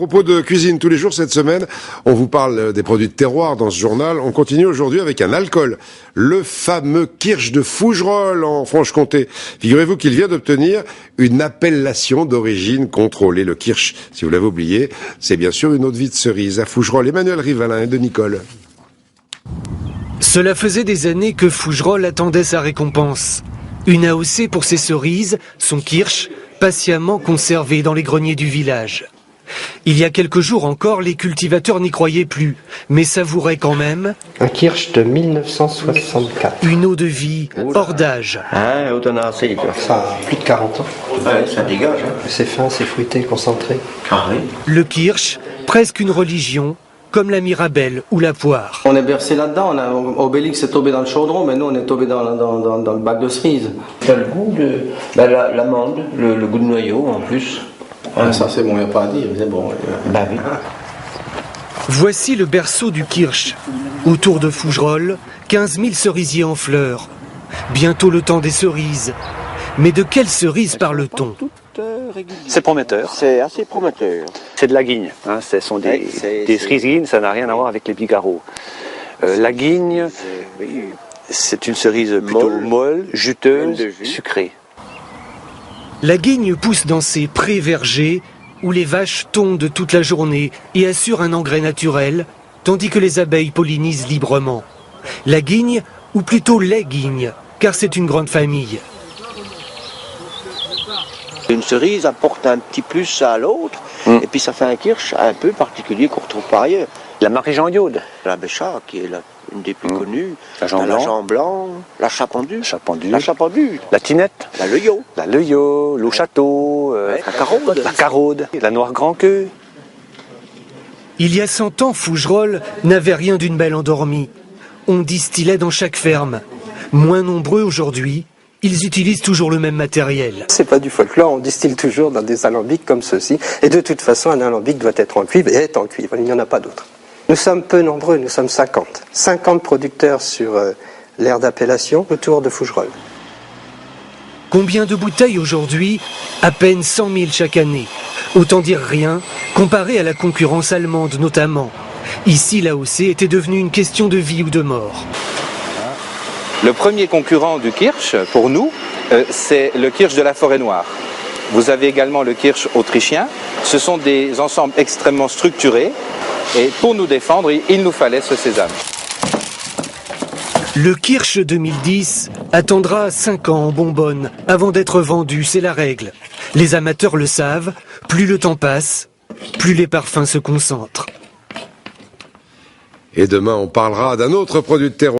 À propos de cuisine tous les jours cette semaine, on vous parle des produits de terroir dans ce journal. On continue aujourd'hui avec un alcool, le fameux Kirsch de Fougerolles en Franche-Comté. Figurez-vous qu'il vient d'obtenir une appellation d'origine contrôlée. Le Kirsch, si vous l'avez oublié, c'est bien sûr une eau-de-vie de cerise à Fougerolles. Emmanuel Rivalin et de Nicole. Cela faisait des années que Fougerolles attendait sa récompense. Une AOC pour ses cerises, son Kirsch, patiemment conservé dans les greniers du village. Il y a quelques jours encore, les cultivateurs n'y croyaient plus, mais savouraient quand même un Kirsch de 1964. Une eau de vie hors d'âge. Ça a plus de 40 ans. Ouais, ça dégage. C'est fin, c'est fruité, concentré. Ah oui. Le Kirsch, presque une religion, comme la Mirabelle ou la poire. On est bercé là-dedans, Obélix est tombé dans le chaudron, mais nous on est tombé dans le bac de cerise. T'as le goût de l'amande, le goût de noyau en plus. Ah, ça c'est bon, il n'y a pas à dire, c'est bon. Bah oui. Voici le berceau du Kirsch. Autour de Fougerolles, 15 000 cerisiers en fleurs. Bientôt le temps des cerises. Mais de quelles cerises parle-t-on? C'est prometteur. C'est assez prometteur. C'est de la guigne. Hein. Ce sont des cerises guignes, ça n'a rien à voir avec les bigarreaux. La guigne, c'est une cerise plutôt molle, juteuse, sucrée. La guigne pousse dans ces prés vergers où les vaches tondent toute la journée et assurent un engrais naturel, tandis que les abeilles pollinisent librement. La guigne, ou plutôt les guignes, car c'est une grande famille. Une cerise apporte un petit plus à l'autre, et puis ça fait un Kirsch un peu particulier qu'on retrouve pas ailleurs. La Marie-Jean Yaude. La Béchat, qui est une des plus connues. La Jean Blanc. La Chapendue. La Chapendue. La Tinette. La Leuillot. La Leuillot, l'Eau Château. La Caraude. La Caraude. La Noire Grand Queue. Il y a 100 ans, Fougerolles n'avait rien d'une belle endormie. On distillait dans chaque ferme. Moins nombreux aujourd'hui, ils utilisent toujours le même matériel. C'est pas du folklore, on distille toujours dans des alambics comme ceci. Et de toute façon, un alambic doit être en cuivre et est en cuivre, il n'y en a pas d'autre. Nous sommes peu nombreux, nous sommes 50. 50 producteurs sur l'aire d'appellation autour de Fougerolles. Combien de bouteilles aujourd'hui? À peine 100 000 chaque année. Autant dire rien, comparé à la concurrence allemande notamment. Ici, l'AOC était devenue une question de vie ou de mort. Le premier concurrent du Kirsch, pour nous, c'est le Kirsch de la Forêt Noire. Vous avez également le Kirsch autrichien. Ce sont des ensembles extrêmement structurés. Et pour nous défendre, il nous fallait ce sésame. Le Kirsch 2010 attendra 5 ans en bonbonne avant d'être vendu, c'est la règle. Les amateurs le savent, plus le temps passe, plus les parfums se concentrent. Et demain, on parlera d'un autre produit de terroir.